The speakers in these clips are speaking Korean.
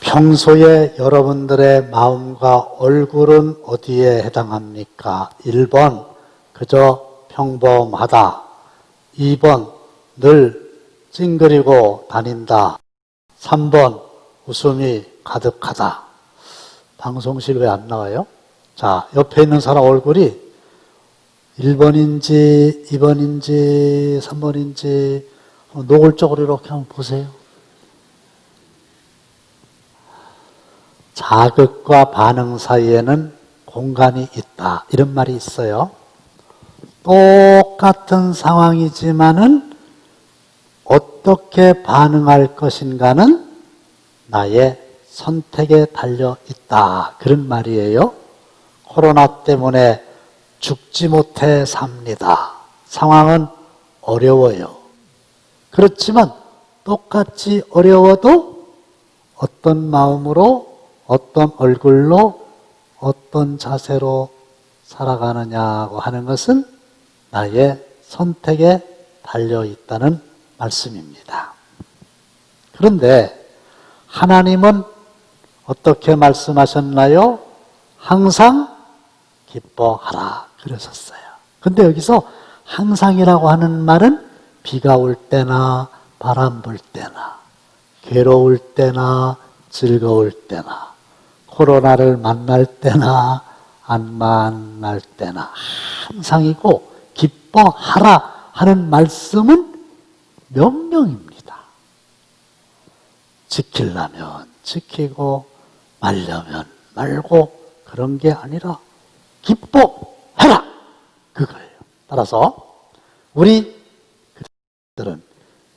평소에 여러분들의 마음과 얼굴은 어디에 해당합니까? 1번, 그저 평범하다. 2번, 늘 찡그리고 다닌다. 3번, 웃음이 가득하다. 방송실 왜 안 나와요? 자, 옆에 있는 사람 얼굴이 1번인지 2번인지 3번인지 노골적으로 이렇게 한번 보세요. 자극과 반응 사이에는 공간이 있다. 이런 말이 있어요. 똑같은 상황이지만은 어떻게 반응할 것인가는 나의 선택에 달려 있다. 그런 말이에요. 코로나 때문에 죽지 못해 삽니다. 상황은 어려워요. 그렇지만 똑같이 어려워도 어떤 마음으로, 어떤 얼굴로, 어떤 자세로 살아가느냐고 하는 것은 나의 선택에 달려 있다는 말씀입니다. 그런데 하나님은 어떻게 말씀하셨나요? 항상 기뻐하라 그러셨어요. 근데 여기서 항상이라고 하는 말은 비가 올 때나 바람 불 때나 괴로울 때나 즐거울 때나 코로나를 만날 때나 안 만날 때나 항상이고 기뻐하라 하는 말씀은 명령입니다. 지키려면 지키고 말려면 말고 그런 게 아니라 기뻐해라 그거예요. 따라서 우리 그들은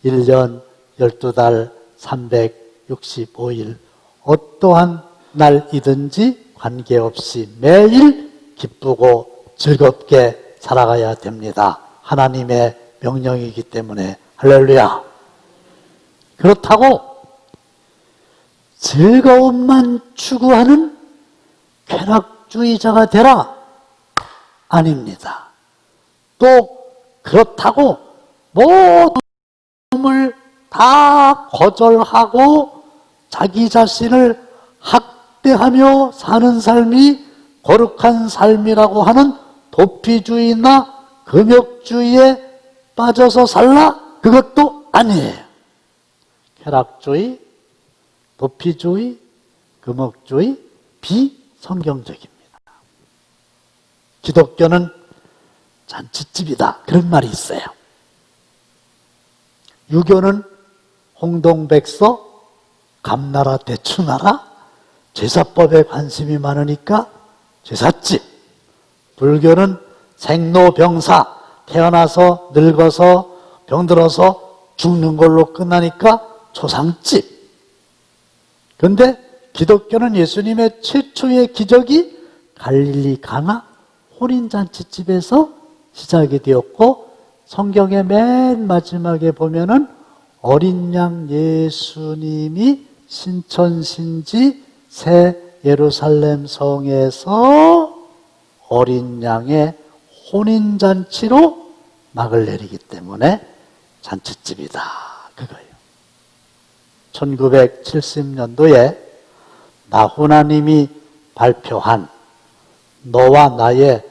1년 12달 365일 어떠한 날이든지 관계없이 매일 기쁘고 즐겁게 살아가야 됩니다. 하나님의 명령이기 때문에 할렐루야. 그렇다고 즐거움만 추구하는 쾌락주의자가 되라? 아닙니다. 또 그렇다고 모든 다 거절하고 자기 자신을 학대하며 사는 삶이 거룩한 삶이라고 하는 도피주의나 금욕주의에 빠져서 살라? 그것도 아니에요. 쾌락주의, 도피주의, 금욕주의, 비성경적입니다. 기독교는 잔치집이다. 그런 말이 있어요. 유교는 홍동백서, 감나라 대추나라, 제사법에 관심이 많으니까 제사집. 불교는 생로병사, 태어나서 늙어서 병들어서 죽는 걸로 끝나니까 초상집. 그런데 기독교는 예수님의 최초의 기적이 갈릴리 가나 혼인잔치집에서 시작이 되었고, 성경의 맨 마지막에 보면은 어린 양 예수님이 신천신지 새 예루살렘 성에서 어린 양의 혼인잔치로 막을 내리기 때문에 잔치집이다. 그거예요. 1970년도에 나훈아님이 발표한 너와 나의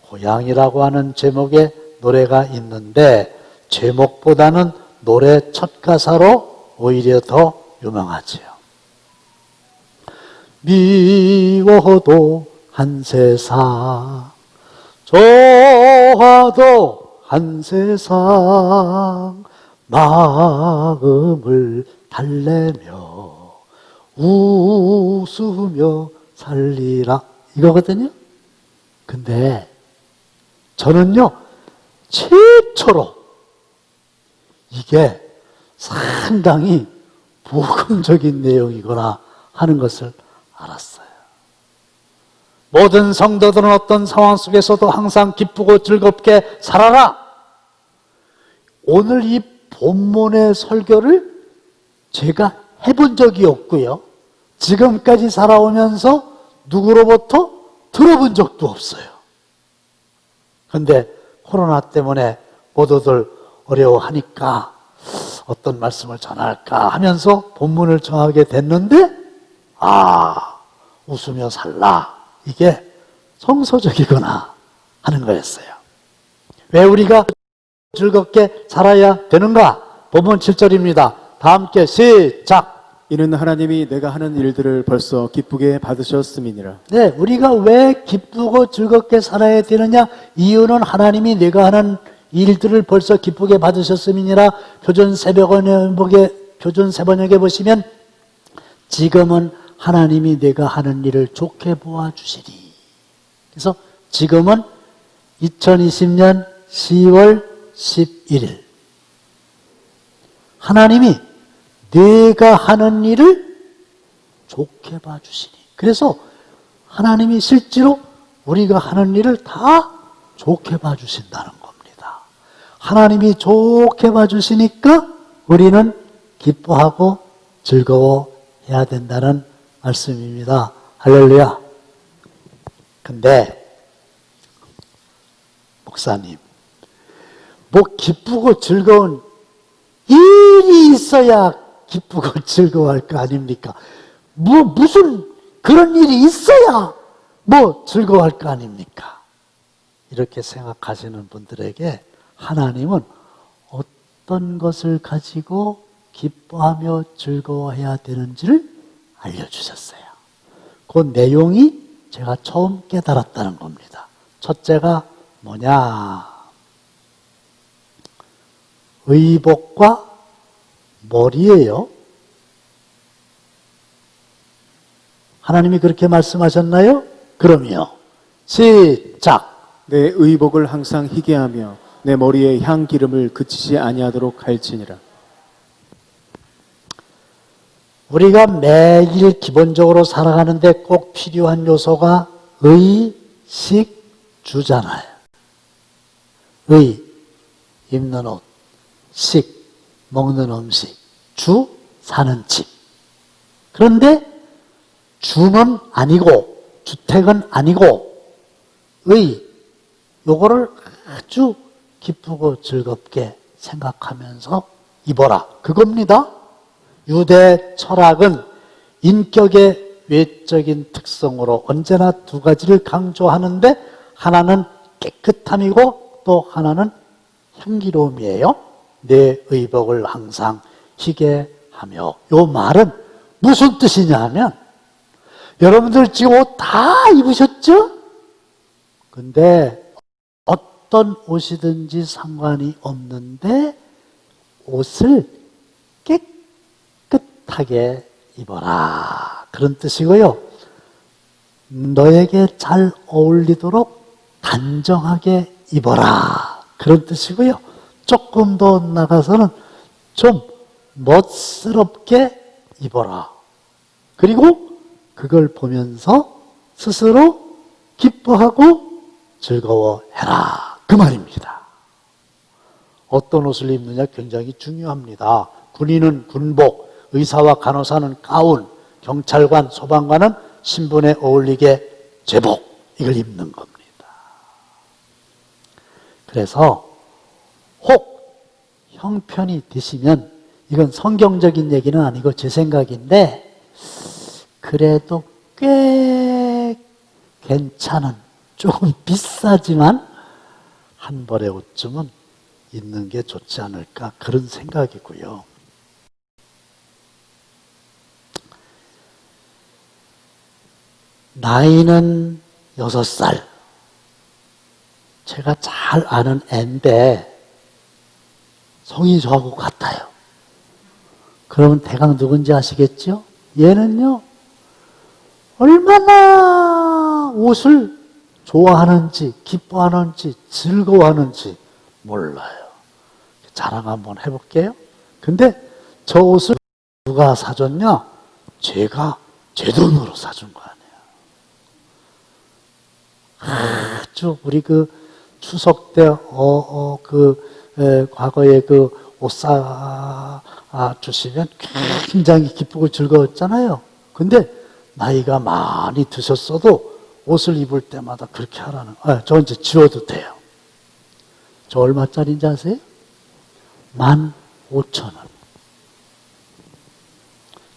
고향이라고 하는 제목의 노래가 있는데, 제목보다는 노래 첫 가사로 오히려 더 유명하지요. 미워도 한 세상, 좋아도 한 세상, 마음을 달래며 웃으며 살리라, 이거거든요. 근데 저는요, 최초로 이게 상당히 복음적인 내용이구나 하는 것을 알았어요. 모든 성도들은 어떤 상황 속에서도 항상 기쁘고 즐겁게 살아라. 오늘 이 본문의 설교를 제가 해본 적이 없고요, 지금까지 살아오면서 누구로부터 들어본 적도 없어요. 그런데 코로나 때문에 모두들 어려워하니까 어떤 말씀을 전할까 하면서 본문을 정하게 됐는데, 웃으며 살라. 이게 성서적이구나 하는 거였어요. 왜 우리가 즐겁게 살아야 되는가? 본문 7절입니다. 다 함께 시작. 이는 하나님이 내가 하는 일들을 벌써 기쁘게 받으셨음이니라. 네, 우리가 왜 기쁘고 즐겁게 살아야 되느냐? 이유는 하나님이 내가 하는 일들을 벌써 기쁘게 받으셨음이니라. 표준 세번역에 보시면 지금은 하나님이 내가 하는 일을 좋게 보아주시리. 그래서 지금은 2020년 10월 11일 하나님이 내가 하는 일을 좋게 봐주시니. 그래서 하나님이 실제로 우리가 하는 일을 다 좋게 봐주신다는 겁니다. 하나님이 좋게 봐주시니까 우리는 기뻐하고 즐거워해야 된다는 말씀입니다. 할렐루야. 근데 목사님, 뭐 기쁘고 즐거운 일이 있어야 기쁘고 즐거워할 거 아닙니까? 무슨 그런 일이 있어야 즐거워할 거 아닙니까? 이렇게 생각하시는 분들에게 하나님은 어떤 것을 가지고 기뻐하며 즐거워해야 되는지를 알려주셨어요. 그 내용이 제가 처음 깨달았다는 겁니다. 첫째가 뭐냐? 의복과 머리예요. 하나님이 그렇게 말씀하셨나요? 그럼요. 시작. 내 의복을 항상 희게 하며 내 머리에 향기름을 그치지 아니하도록 할지니라. 우리가 매일 기본적으로 살아가는데 꼭 필요한 요소가 의, 식, 주잖아요. 의, 입는 옷, 식, 먹는 음식, 주, 사는 집. 그런데 주는 아니고 주택은 아니고 요거를 아주 기쁘고 즐겁게 생각하면서 입어라. 그겁니다. 유대 철학은 인격의 외적인 특성으로 언제나 두 가지를 강조하는데 하나는 깨끗함이고 또 하나는 향기로움이에요. 내 의복을 항상 희게 하며. 요 말은 무슨 뜻이냐 하면 여러분들 지금 옷 다 입으셨죠? 근데 어떤 옷이든지 상관이 없는데 옷을 깨끗하게 입어라. 그런 뜻이고요. 너에게 잘 어울리도록 단정하게 입어라. 그런 뜻이고요. 조금 더 나가서는 좀 멋스럽게 입어라. 그리고 그걸 보면서 스스로 기뻐하고 즐거워해라. 그 말입니다. 어떤 옷을 입느냐 굉장히 중요합니다. 군인은 군복, 의사와 간호사는 가운, 경찰관, 소방관은 신분에 어울리게 제복, 이걸 입는 겁니다. 그래서 혹 형편이 되시면, 이건 성경적인 얘기는 아니고 제 생각인데 그래도 꽤 괜찮은, 조금 비싸지만 한 벌의 옷쯤은 있는 게 좋지 않을까, 그런 생각이고요. 나이는 6살. 제가 잘 아는 애인데 성이 저하고 같아요. 그러면 대강 누군지 아시겠죠? 얘는요, 얼마나 옷을 좋아하는지, 기뻐하는지, 즐거워하는지 몰라요. 자랑 한번 해볼게요. 근데 저 옷을 누가 사줬냐? 제가 제 돈으로 사준 거 아니에요. 아주 우리 그 추석 때 과거에 그 옷 사 주시면 굉장히 기쁘고 즐거웠잖아요. 근데 나이가 많이 드셨어도 옷을 입을 때마다 그렇게 하라는. 저 이제 지워도 돼요. 저 얼마짜리인지 아세요? 15,000원.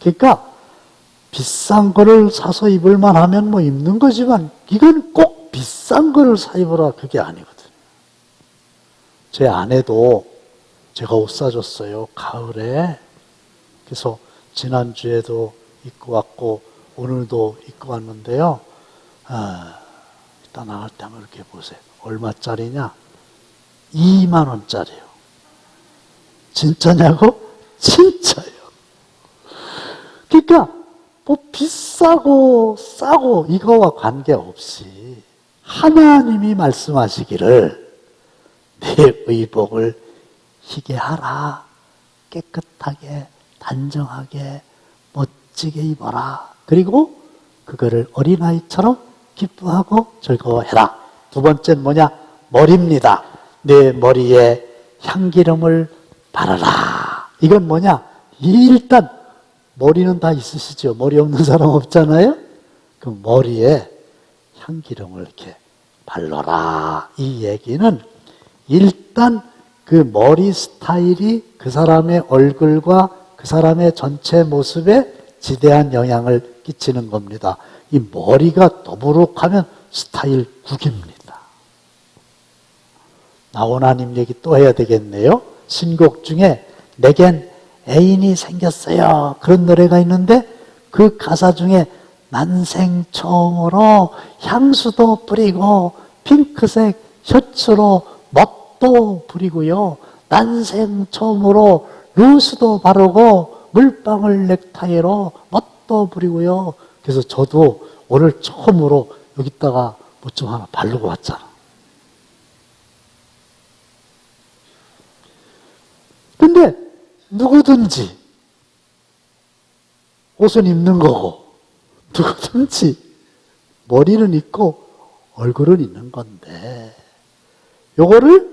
그러니까 비싼 거를 사서 입을만 하면 뭐 입는 거지만 이건 꼭 비싼 거를 사 입으라 그게 아니거든요. 제 아내도 제가 옷 사줬어요. 가을에. 그래서 지난주에도 입고 왔고 오늘도 입고 왔는데요. 이따 나갈 때 한번 이렇게 보세요. 얼마짜리냐? 2만 원짜리요. 진짜냐고? 진짜요. 그러니까 뭐 비싸고 싸고 이거와 관계없이 하나님이 말씀하시기를 내 의복을 희게 하라. 깨끗하게 단정하게 멋지게 입어라. 그리고 그거를 어린아이처럼 기뻐하고 즐거워해라. 두 번째는 뭐냐? 머리입니다. 내 머리에 향기름을 바르라. 이건 뭐냐? 일단 머리는 다 있으시죠? 머리 없는 사람 없잖아요? 그 머리에 향기름을 이렇게 발라라. 이 얘기는 일단 그 머리 스타일이 그 사람의 얼굴과 그 사람의 전체 모습에 지대한 영향을 끼치는 겁니다. 이 머리가 더부룩하면 스타일 국입니다. 나오나님 얘기 또 해야 되겠네요. 신곡 중에 내겐 애인이 생겼어요. 그런 노래가 있는데 그 가사 중에 난생 처음으로 향수도 뿌리고 핑크색 셔츠로 멋도 부리고요. 난생 처음으로 루스도 바르고 물방울 넥타이로 멋도 부리고요. 그래서 저도 오늘 처음으로 여기다가 뭐 좀 하나 바르고 왔잖아. 근데 누구든지 옷은 입는 거고 누구든지 머리는 있고 얼굴은 있는 건데 요거를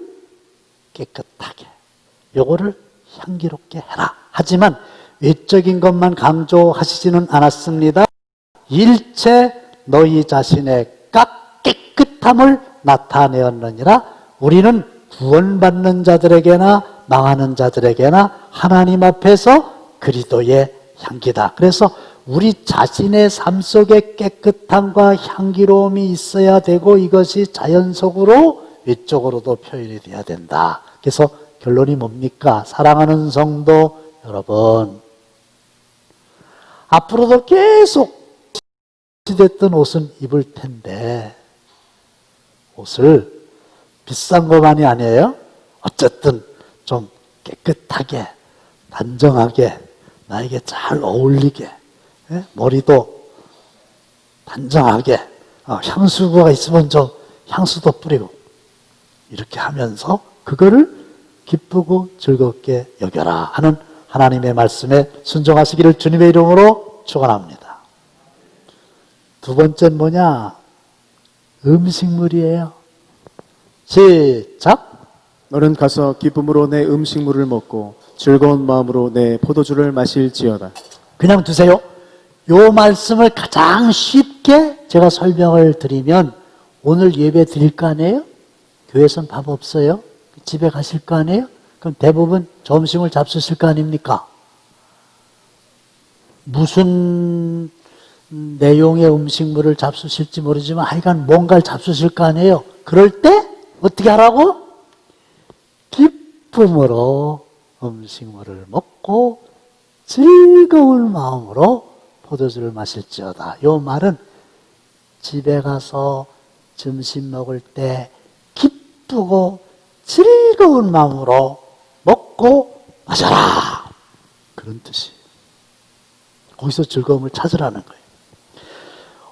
깨끗하게 요거를 향기롭게 해라. 하지만 외적인 것만 강조하시지는 않았습니다. 일체 너희 자신의 깨끗함을 나타내었느니라. 우리는 구원받는 자들에게나 망하는 자들에게나 하나님 앞에서 그리스도의 향기다. 그래서 우리 자신의 삶 속에 깨끗함과 향기로움이 있어야 되고 이것이 자연적으로 외적으로도 표현이 돼야 된다. 그래서 결론이 뭡니까? 사랑하는 성도 여러분, 앞으로도 계속 됐던 옷은 입을 텐데 옷을 비싼 것만이 아니에요. 어쨌든 좀 깨끗하게 단정하게 나에게 잘 어울리게 머리도 단정하게 향수가 있으면 좀 향수도 뿌리고 이렇게 하면서 그거를 기쁘고 즐겁게 여겨라 하는 하나님의 말씀에 순종하시기를 주님의 이름으로 축원합니다. 두 번째는 뭐냐? 음식물이에요. 시작. 너는 가서 기쁨으로 내 음식물을 먹고 즐거운 마음으로 내 포도주를 마실지어다. 그냥 두세요. 요 말씀을 가장 쉽게 제가 설명을 드리면 오늘 예배 드릴 거 아니에요? 교회에선 밥 없어요? 집에 가실 거 아니에요? 그럼 대부분 점심을 잡수실 거 아닙니까? 무슨 내용의 음식물을 잡수실지 모르지만 하여간 뭔가를 잡수실 거 아니에요? 그럴 때 어떻게 하라고? 기쁨으로 음식물을 먹고 즐거운 마음으로 포도주를 마실지어다. 이 말은 집에 가서 점심 먹을 때 기쁘고 즐거운 마음으로 먹고 마셔라. 그런 뜻이에요. 거기서 즐거움을 찾으라는 거예요.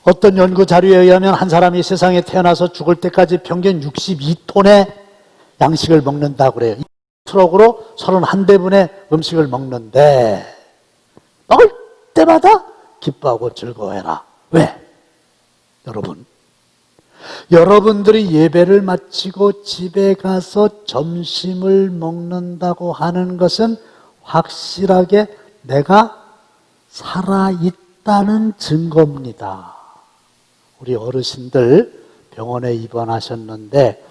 어떤 연구 자료에 의하면 한 사람이 세상에 태어나서 죽을 때까지 평균 62톤의 양식을 먹는다고 그래요. 트럭으로 31대분의 음식을 먹는데 먹을 때마다 기뻐하고 즐거워해라. 왜? 여러분들이 예배를 마치고 집에 가서 점심을 먹는다고 하는 것은 확실하게 내가 살아있다는 증거입니다. 우리 어르신들 병원에 입원하셨는데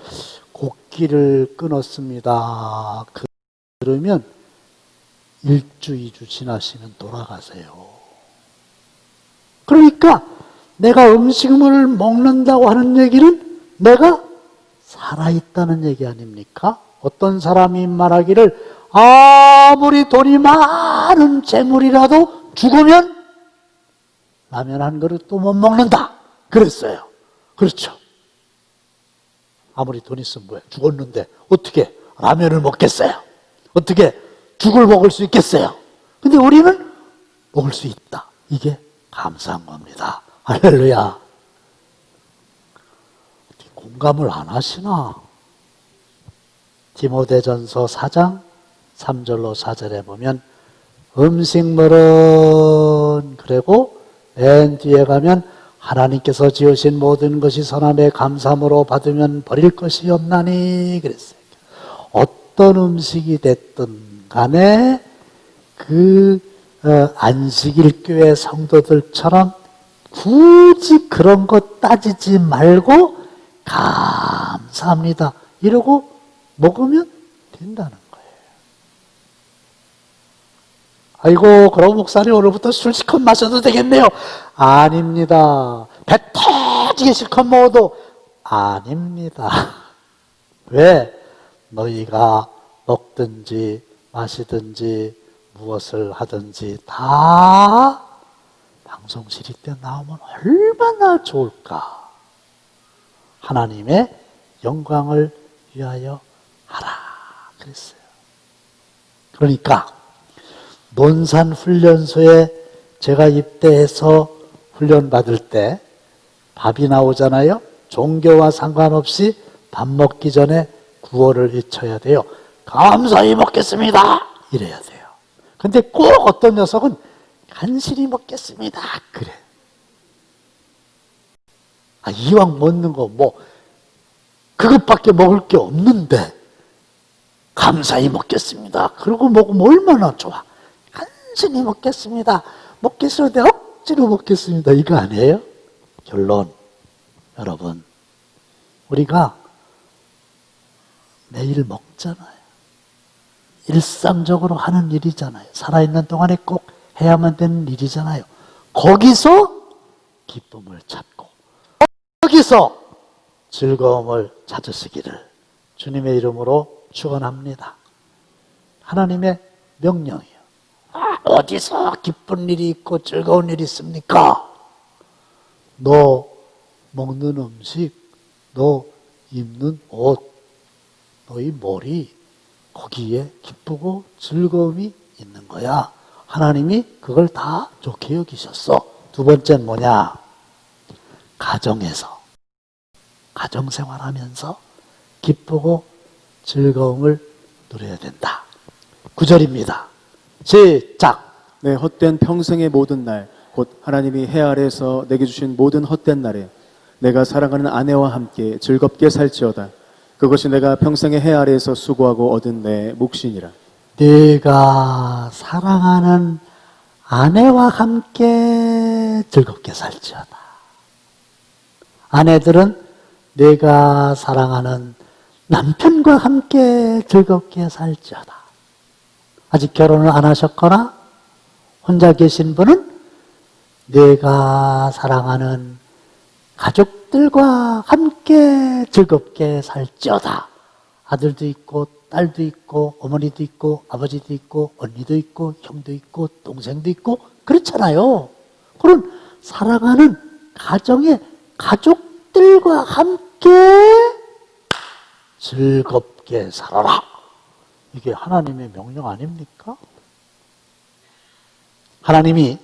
곡기를 끊었습니다. 그러면 1주, 2주 지나시면 돌아가세요. 내가 음식물을 먹는다고 하는 얘기는 내가 살아있다는 얘기 아닙니까? 어떤 사람이 말하기를 아무리 돈이 많은 재물이라도 죽으면 라면 한 그릇도 못 먹는다 그랬어요. 그렇죠. 아무리 돈 있으면 뭐야, 죽었는데 어떻게 라면을 먹겠어요? 어떻게 죽을 먹을 수 있겠어요? 근데 우리는 먹을 수 있다. 이게 감사한 겁니다. 할렐루야. 공감을 안 하시나? 디모데전서 4장 3절로 4절에 보면 음식물은, 그리고 맨 뒤에 가면 하나님께서 지으신 모든 것이 선함에 감사함으로 받으면 버릴 것이 없나니 그랬어요. 어떤 음식이 됐든 간에 안식일 교회 성도들처럼 굳이 그런 거 따지지 말고 감사합니다 이러고 먹으면 된다는 거예요. 아이고, 그럼 목사님 오늘부터 술 실컷 마셔도 되겠네요. 아닙니다. 배 터지게 실컷 먹어도 아닙니다. 왜? 너희가 먹든지 마시든지 무엇을 하든지 다 방송실이 때 나오면 얼마나 좋을까. 하나님의 영광을 위하여 하라 그랬어요. 그러니까 논산훈련소에 제가 입대해서 훈련받을 때 밥이 나오잖아요. 종교와 상관없이 밥 먹기 전에 구호를 외쳐야 돼요. 감사히 먹겠습니다 이래야 돼요. 근데 꼭 어떤 녀석은 간신히 먹겠습니다 그래. 이왕 먹는 거 그것밖에 먹을 게 없는데 감사히 먹겠습니다 그러고 먹으면 얼마나 좋아. 간신히 먹겠습니다. 먹기 싫은데 억지로 먹겠습니다 이거 아니에요? 결론, 여러분, 우리가 매일 먹잖아요. 일상적으로 하는 일이잖아요. 살아있는 동안에 꼭 해야만 되는 일이잖아요. 거기서 기쁨을 찾고 거기서 즐거움을 찾으시기를 주님의 이름으로 축원합니다. 하나님의 명령이에요. 어디서 기쁜 일이 있고 즐거운 일이 있습니까? 너 먹는 음식, 너 입는 옷, 너희 머리, 거기에 기쁘고 즐거움이 있는 거야. 하나님이 그걸 다 좋게 여기셨어. 두 번째는 뭐냐? 가정에서, 가정생활하면서 기쁘고 즐거움을 누려야 된다. 9절입니다. 시작. 내 헛된 평생의 모든 날, 곧 하나님이 해 아래에서 내게 주신 모든 헛된 날에 내가 사랑하는 아내와 함께 즐겁게 살지어다. 그것이 내가 평생의 해 아래에서 수고하고 얻은 내 몫이니라. 내가 사랑하는 아내와 함께 즐겁게 살지어다. 아내들은 내가 사랑하는 남편과 함께 즐겁게 살지어다. 아직 결혼을 안 하셨거나 혼자 계신 분은 내가 사랑하는 가족들과 함께 즐겁게 살지어다. 아들도 있고 딸도 있고 어머니도 있고 아버지도 있고 언니도 있고 형도 있고 동생도 있고 그렇잖아요. 그런 사랑하는 가정의 가족들과 함께 즐겁게 살아라. 이게 하나님의 명령 아닙니까? 하나님이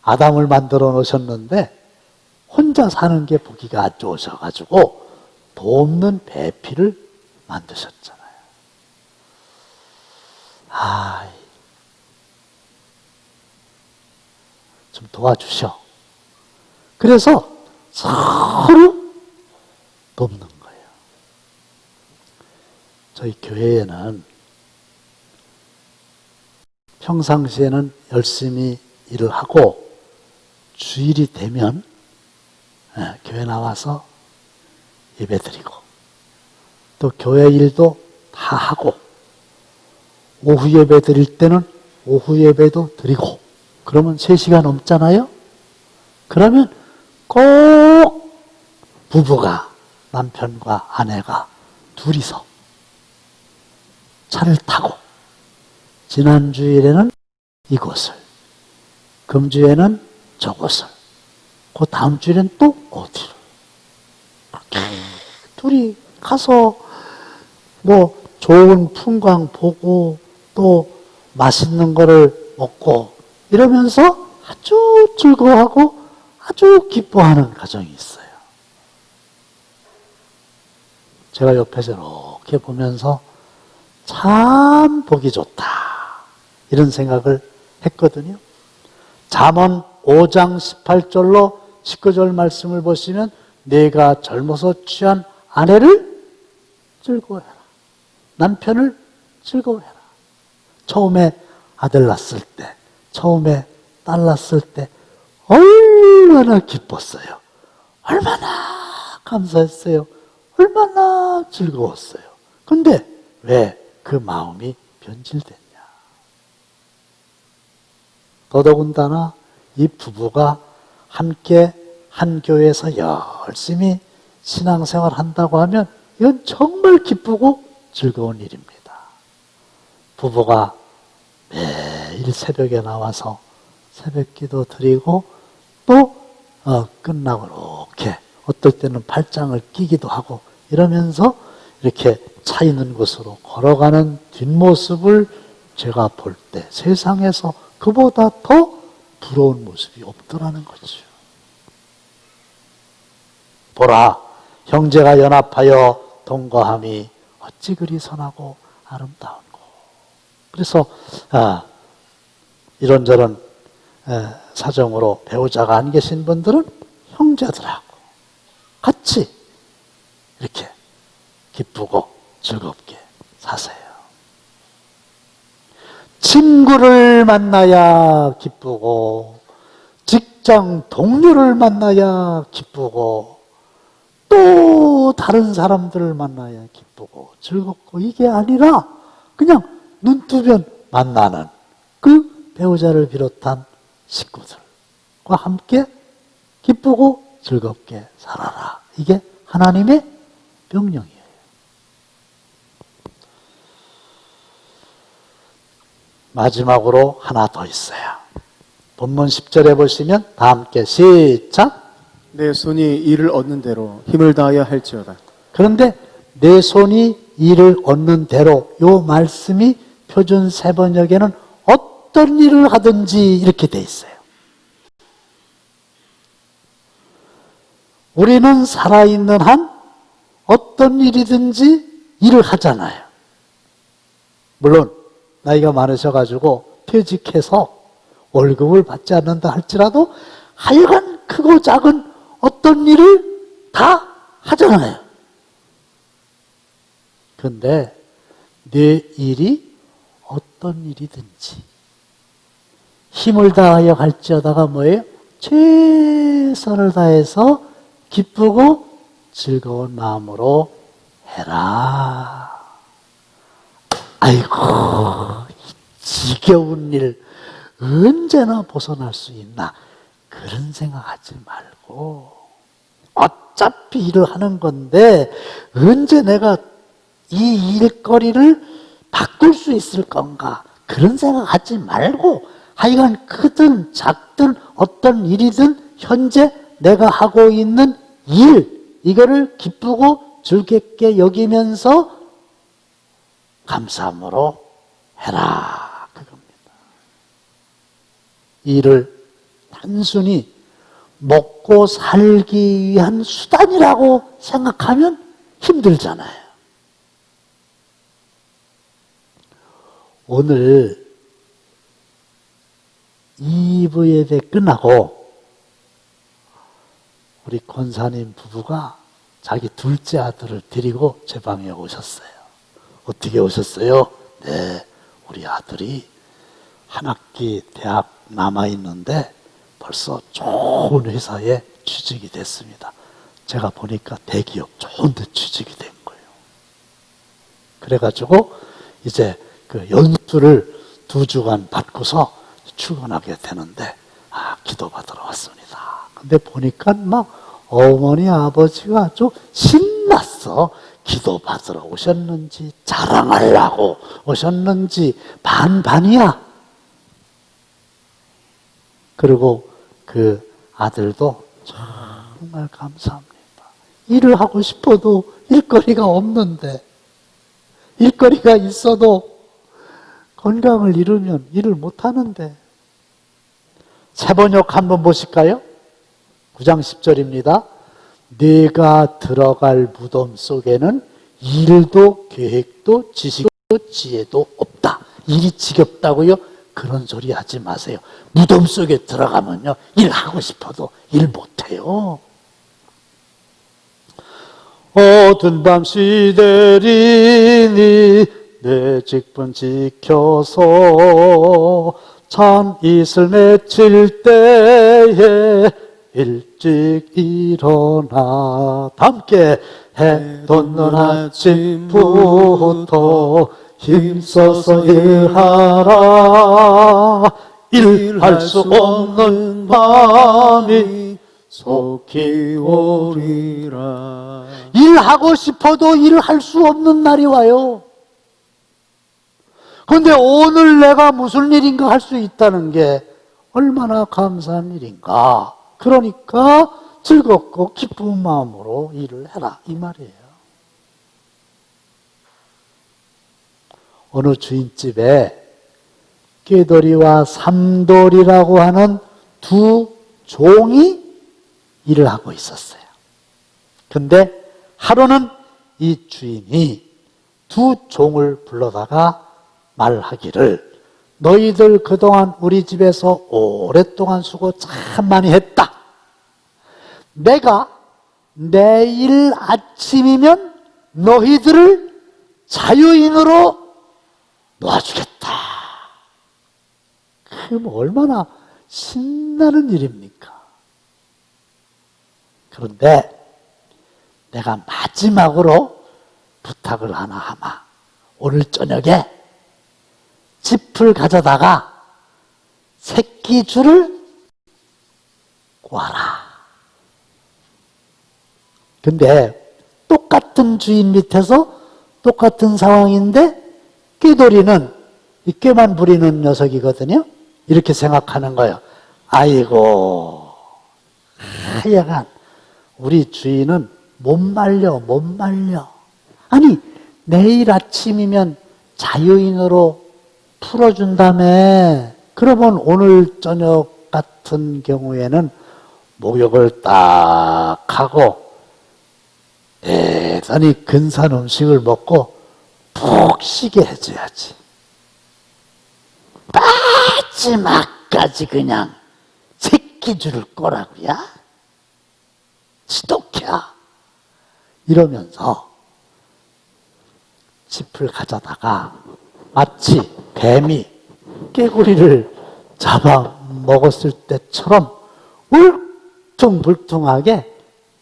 아담을 만들어 놓으셨는데 혼자 사는 게 보기가 안 좋으셔가지고 돕는 배필을 만드셨잖아요. 좀 도와주셔. 그래서 서로 돕는 거예요. 저희 교회에는 평상시에는 열심히 일을 하고 주일이 되면 교회 나와서 예배 드리고 또 교회 일도 다 하고 오후 예배 드릴 때는 오후 예배도 드리고 그러면 3시간 넘잖아요. 그러면 꼭 부부가, 남편과 아내가 둘이서 차를 타고 지난 주일에는 이곳을, 금주에는 저곳을, 그 다음 주일엔 또 어디로, 그렇게 둘이 가서 뭐 좋은 풍광 보고 또 맛있는 거를 먹고 이러면서 아주 즐거워하고 아주 기뻐하는 가정이 있어요. 제가 옆에서 이렇게 보면서 참 보기 좋다 이런 생각을 했거든요. 잠언 5장 18절로 19절 말씀을 보시면 내가 젊어서 취한 아내를 즐거워해라. 남편을 즐거워해라. 처음에 아들 낳았을 때, 처음에 딸 낳았을 때 얼마나 기뻤어요. 얼마나 감사했어요. 얼마나 즐거웠어요. 근데 왜 그 마음이 변질됐냐. 더더군다나 이 부부가 함께 한 교회에서 열심히 신앙생활 한다고 하면 이건 정말 기쁘고 즐거운 일입니다. 부부가 매일 새벽에 나와서 새벽기도 드리고 또 끝나고 이렇게 어떨 때는 팔짱을 끼기도 하고 이러면서 이렇게 차 있는 곳으로 걸어가는 뒷모습을 제가 볼 때 세상에서 그보다 더 부러운 모습이 없더라는 거죠. 보라, 형제가 연합하여 동거함이 어찌 그리 선하고 아름다운고. 그래서 이런저런 사정으로 배우자가 안 계신 분들은 형제들하고 같이 이렇게 기쁘고 즐겁게 사세요. 친구를 만나야 기쁘고 직장 동료를 만나야 기쁘고 또 다른 사람들을 만나야 기쁘고 즐겁고 이게 아니라 그냥 눈뜨면 만나는 그 배우자를 비롯한 식구들과 함께 기쁘고 즐겁게 살아라. 이게 하나님의 명령이에요. 마지막으로 하나 더 있어요. 본문 10절에 보시면 다 함께 시작. 내 손이 이를 얻는 대로 힘을 다하여 할지어다. 그런데 내 손이 이를 얻는 대로 요 말씀이 표준 세번역에는 어떤 일을 하든지 이렇게 돼 있어요. 우리는 살아있는 한 어떤 일이든지 일을 하잖아요. 물론 나이가 많으셔가지고 퇴직해서 월급을 받지 않는다 할지라도 하여간 크고 작은 어떤 일을 다 하잖아요. 그런데 내 일이 어떤 일이든지 힘을 다하여 할지어다가 뭐예요? 최선을 다해서 기쁘고 즐거운 마음으로 해라. 아이고, 지겨운 일 언제나 벗어날 수 있나 그런 생각하지 말고 어차피 일을 하는 건데 언제 내가 이 일거리를 바꿀 수 있을 건가 그런 생각하지 말고 하여간 크든 작든 어떤 일이든 현재 내가 하고 있는 일 이거를 기쁘고 즐겁게 여기면서 감사함으로 해라 그겁니다. 일을 단순히 먹고 살기 위한 수단이라고 생각하면 힘들잖아요. 오늘 2부 예배 끝나고 우리 권사님 부부가 자기 둘째 아들을 데리고 제 방에 오셨어요. 어떻게 오셨어요? 네, 우리 아들이 한 학기 대학 남아있는데 벌써 좋은 회사에 취직이 됐습니다. 제가 보니까 대기업 좋은 데 취직이 된 거예요. 그래가지고 이제 그 연수를 2주간 받고서 출근하게 되는데 기도받으러 왔습니다. 근데 보니까 막 어머니 아버지가 아주 신났어. 기도 받으러 오셨는지 자랑하려고 오셨는지 반반이야. 그리고 그 아들도 정말 감사합니다. 일을 하고 싶어도 일거리가 없는데, 일거리가 있어도 건강을 잃으면 일을 못하는데. 세번역 한번 보실까요? 9장 10절입니다. 네가 들어갈 무덤 속에는 일도 계획도 지식도 지혜도 없다. 일이 지겹다고요? 그런 소리 하지 마세요. 무덤 속에 들어가면요, 일하고 싶어도 일 못해요. 어두운 밤 시대리니 내 직분 지켜서 참 이슬 맺힐 때에 일찍 일어나. 함께 해 돋는 아침부터 힘써서 일하라. 일할 수 없는 밤이 속히 오리라. 일하고 싶어도 일할 수 없는 날이 와요. 그런데 오늘 내가 무슨 일인가 할 수 있다는 게 얼마나 감사한 일인가. 그러니까 즐겁고 기쁜 마음으로 일을 해라, 이 말이에요. 어느 주인집에 꾀돌이와 삼돌이라고 하는 두 종이 일을 하고 있었어요. 근데 하루는 이 주인이 두 종을 불러다가 말하기를, 너희들 그동안 우리 집에서 오랫동안 수고 참 많이 했다. 내가 내일 아침이면 너희들을 자유인으로 놓아주겠다. 그럼 얼마나 신나는 일입니까? 그런데 내가 마지막으로 부탁을 하나 하마. 오늘 저녁에 짚을 가져다가 새끼줄을 꼬아라. 근데 똑같은 주인 밑에서 똑같은 상황인데 꾀돌이는 이 꾀만 부리는 녀석이거든요. 이렇게 생각하는 거예요. 아이고, 하여간 우리 주인은 못 말려. 아니, 내일 아침이면 자유인으로 풀어준다며. 그러면 오늘 저녁 같은 경우에는 목욕을 딱 하고 대단히 근사한 음식을 먹고 푹 쉬게 해줘야지. 마지막까지 그냥 새끼줄을 꼬라고야? 지독해야. 이러면서 짚을 가져다가 마치 뱀이 깨구리를 잡아 먹었을 때처럼 울퉁불퉁하게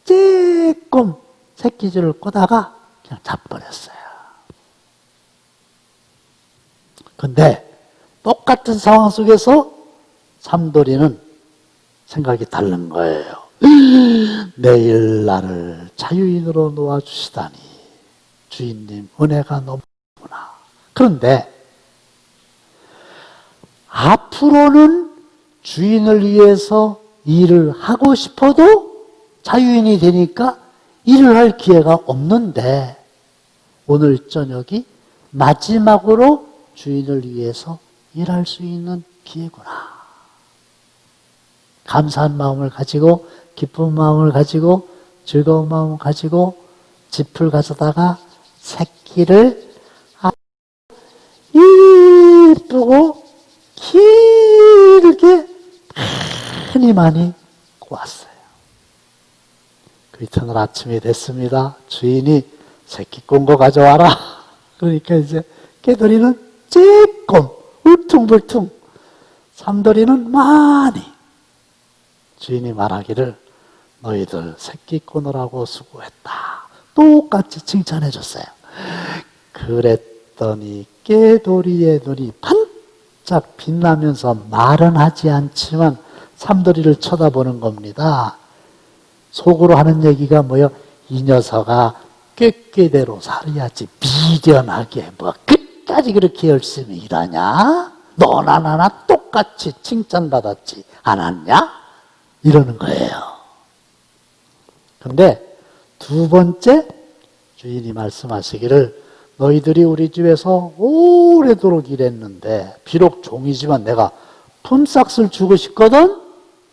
쬐끔 새끼줄을 꼬다가 그냥 잡버렸어요. 근데 똑같은 상황 속에서 삼돌이는 생각이 다른 거예요. 내일 나를 자유인으로 놓아주시다니 주인님 은혜가 너무구나. 그런데 앞으로는 주인을 위해서 일을 하고 싶어도 자유인이 되니까 일을 할 기회가 없는데 오늘 저녁이 마지막으로 주인을 위해서 일할 수 있는 기회구나. 감사한 마음을 가지고, 기쁜 마음을 가지고, 즐거운 마음을 가지고 짚을 가져다가 새끼를 이쁘고 길게 많이 꼬았어요. 그 이튿날 아침이 됐습니다. 주인이 새끼 꼰 거 가져와라. 그러니까 이제 깨돌이는 조금 울퉁불퉁, 삼돌이는 많이. 주인이 말하기를 너희들 새끼 꼬느라고 수고했다. 똑같이 칭찬해 줬어요. 그랬더니 깨돌이의 눈이 반짝 빛나면서 말은 하지 않지만 삼돌이를 쳐다보는 겁니다. 속으로 하는 얘기가 뭐요? 이 녀석아 꾀꾀대로 살아야지 미련하게 뭐 끝까지 그렇게 열심히 일하냐? 너나 나나 똑같이 칭찬받았지 않았냐? 이러는 거예요. 근데 두 번째 주인이 말씀하시기를 너희들이 우리 집에서 오래도록 일했는데 비록 종이지만 내가 품삯을 주고 싶거든?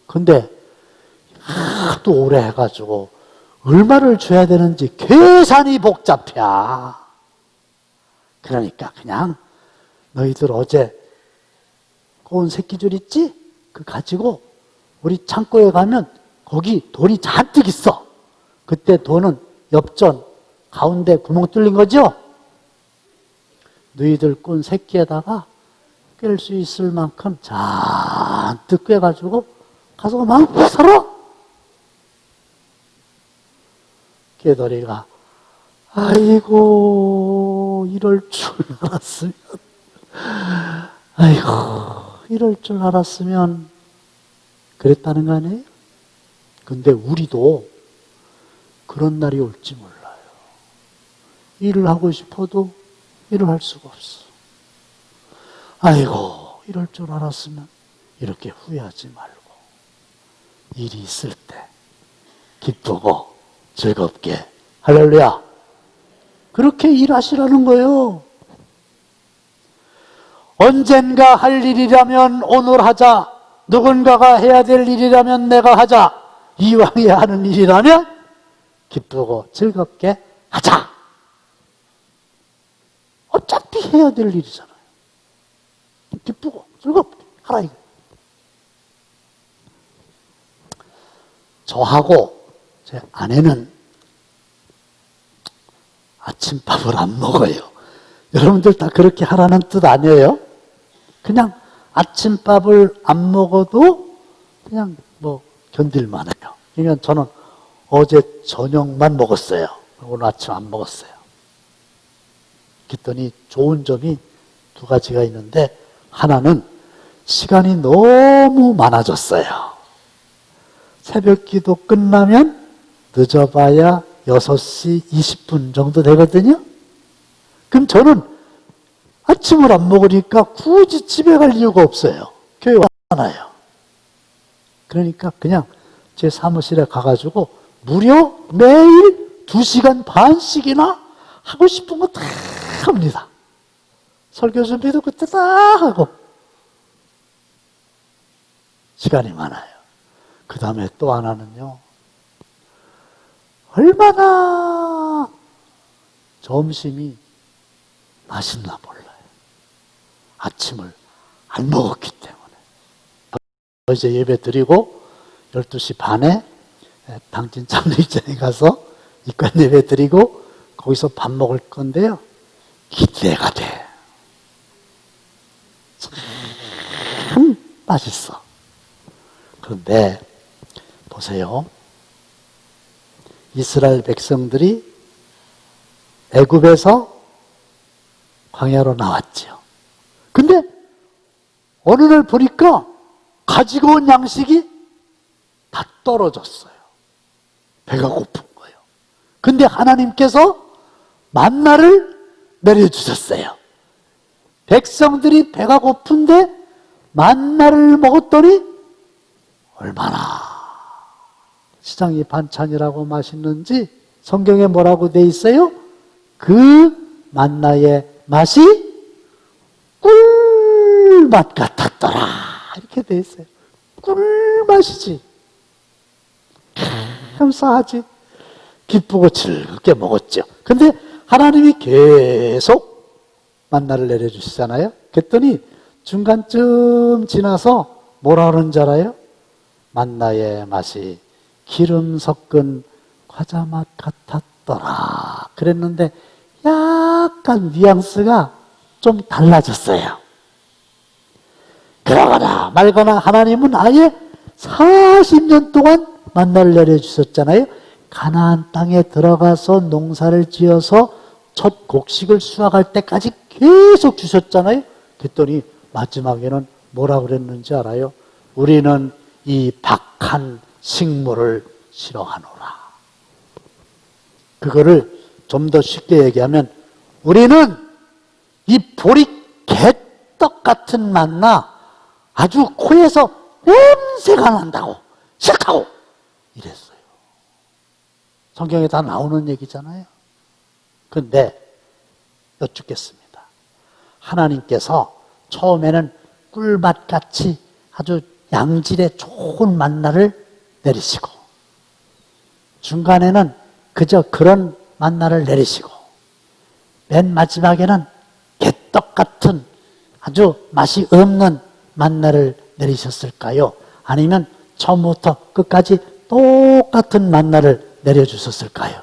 근데 하도 오래 해가지고 얼마를 줘야 되는지 계산이 복잡해. 그러니까 그냥 너희들 어제 꼬은 새끼줄 있지? 그 가지고 우리 창고에 가면 거기 돈이 잔뜩 있어. 그때 돈은 엽전 가운데 구멍 뚫린 거죠? 너희들 꾼 새끼에다가 꿰 수 있을 만큼 잔뜩 꿰가지고 가서 마음껏 살아. 깨돌이가 아이고 이럴 줄 알았으면 아이고 이럴 줄 알았으면 그랬다는 거 아니에요? 근데 우리도 그런 날이 올지 몰라요. 일을 하고 싶어도 일을 할 수가 없어. 아이고 이럴 줄 알았으면 이렇게 후회하지 말고 일이 있을 때 기쁘고 즐겁게 할렐루야 그렇게 일하시라는 거예요. 언젠가 할 일이라면 오늘 하자. 누군가가 해야 될 일이라면 내가 하자. 이왕에 하는 일이라면 기쁘고 즐겁게 하자. 어차피 해야 될 일이잖아요. 기쁘고 즐겁게 하라 이거. 저하고 제 아내는 아침밥을 안 먹어요. 여러분들 다 그렇게 하라는 뜻 아니에요? 그냥 아침밥을 안 먹어도 그냥 뭐 견딜만 해요. 그러니까 저는 어제 저녁만 먹었어요. 오늘 아침 안 먹었어요. 그랬더니 좋은 점이 두 가지가 있는데 하나는 시간이 너무 많아졌어요. 새벽 기도 끝나면 늦어봐야 6시 20분 정도 되거든요. 그럼 저는 아침을 안 먹으니까 굳이 집에 갈 이유가 없어요. 교회 왔잖아요. 그러니까 그냥 제 사무실에 가가지고 무려 매일 2시간 반씩이나 하고 싶은 거 다 합니다. 설교 준비도 그때 다 하고 시간이 많아요. 그 다음에 또 하나는요. 얼마나 점심이 맛있나 몰라요. 아침을 안 먹었기 때문에. 이제 예배 드리고 12시 반에 당진 장례전에 가서 입관 예배 드리고 거기서 밥 먹을 건데요. 기대가 돼. 참 맛있어. 그런데 보세요. 이스라엘 백성들이 애굽에서 광야로 나왔죠. 근데 어느 날 보니까 가지고 온 양식이 다 떨어졌어요. 배가 고픈 거예요. 근데 하나님께서 만나를 내려주셨어요. 백성들이 배가 고픈데 만나를 먹었더니 얼마나 시장이 반찬이라고 맛있는지 성경에 뭐라고 돼 있어요? 그 만나의 맛이 꿀맛 같았더라. 이렇게 돼 있어요. 꿀맛이지. 감사하지. 기쁘고 즐겁게 먹었죠. 근데 하나님이 계속 만나를 내려주시잖아요. 그랬더니 중간쯤 지나서 뭐라 그러는 줄 알아요? 만나의 맛이 기름 섞은 과자 맛 같았더라. 그랬는데 약간 뉘앙스가 좀 달라졌어요. 그러거나 말거나 하나님은 아예 40년 동안 만나를 내려주셨잖아요. 가나안 땅에 들어가서 농사를 지어서 첫 곡식을 수확할 때까지 계속 주셨잖아요. 그랬더니 마지막에는 뭐라 그랬는지 알아요? 우리는 이 박한 식물을 싫어하노라. 그거를 좀 더 쉽게 얘기하면 우리는 이 보리 개떡 같은 만나 아주 코에서 냄새가 난다고 싫다고 이랬어요. 성경에 다 나오는 얘기잖아요. 그런데 여쭙겠습니다. 하나님께서 처음에는 꿀맛같이 아주 양질의 좋은 만나를 내리시고 중간에는 그저 그런 만나를 내리시고 맨 마지막에는 개떡 같은 아주 맛이 없는 만나를 내리셨을까요? 아니면 처음부터 끝까지 똑같은 만나를 내려주셨을까요?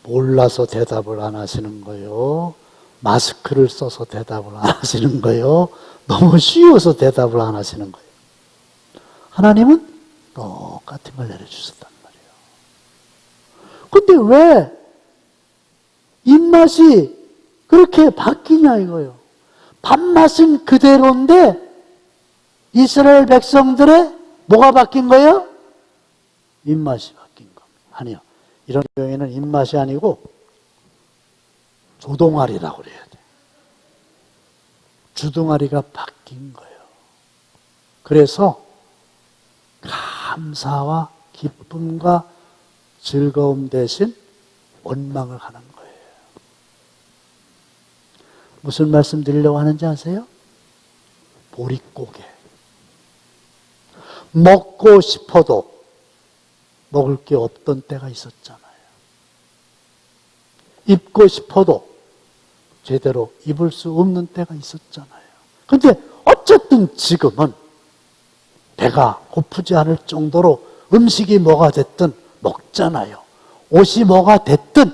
몰라서 대답을 안 하시는 거요. 마스크를 써서 대답을 안 하시는 거요. 너무 쉬워서 대답을 안 하시는 거예요. 하나님은 똑같은 걸 내려주셨단 말이에요. 근데 왜 입맛이 그렇게 바뀌냐 이거예요. 밥맛은 그대로인데 이스라엘 백성들의 뭐가 바뀐 거예요? 입맛이 바뀐 겁니다. 아니요. 이런 경우에는 입맛이 아니고 조동아리라고 그래야 돼. 주둥아리가 바뀐 거예요. 그래서 감사와 기쁨과 즐거움 대신 원망을 하는 거예요. 무슨 말씀 드리려고 하는지 아세요? 보릿고개. 먹고 싶어도 먹을 게 없던 때가 있었잖아요. 입고 싶어도 제대로 입을 수 없는 때가 있었잖아요. 그런데 어쨌든 지금은 배가 고프지 않을 정도로 음식이 뭐가 됐든 먹잖아요. 옷이 뭐가 됐든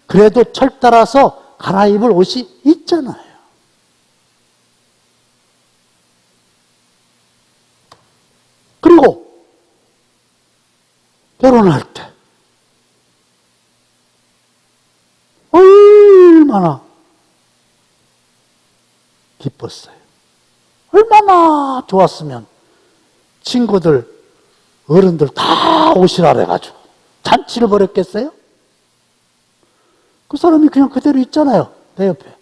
그래도 철 따라서 갈아입을 옷이 있잖아요. 그리고 결혼할 때 얼마나 기뻤어요. 얼마나 좋았으면 친구들, 어른들 다 오시라 그래가지고 잔치를 벌였겠어요? 그 사람이 그냥 그대로 있잖아요. 내 옆에.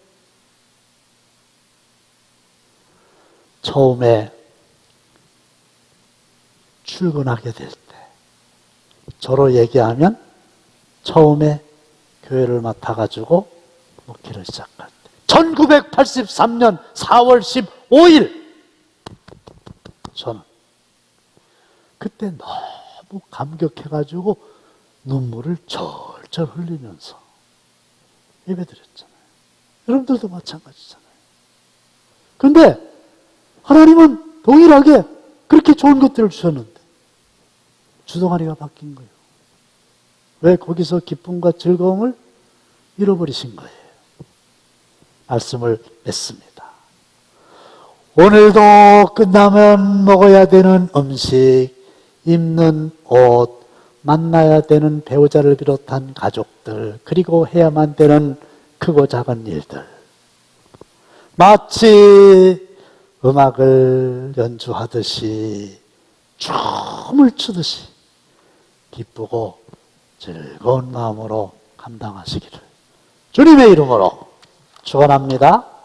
처음에 출근하게 될 때 저로 얘기하면 처음에 교회를 맡아가지고 목회를 시작할 때 1983년 4월 15일 저는 그때 너무 감격해가지고 눈물을 절절 흘리면서 예배드렸잖아요. 여러분들도 마찬가지잖아요. 근데 하나님은 동일하게 그렇게 좋은 것들을 주셨는데 주동아리가 바뀐 거예요. 왜 거기서 기쁨과 즐거움을 잃어버리신 거예요? 말씀을 맺습니다. 오늘도 끝나면 먹어야 되는 음식, 입는 옷, 만나야 되는 배우자를 비롯한 가족들, 그리고 해야만 되는 크고 작은 일들. 마치 음악을 연주하듯이 춤을 추듯이 기쁘고 즐거운 마음으로 감당하시기를 주님의 이름으로 축원합니다.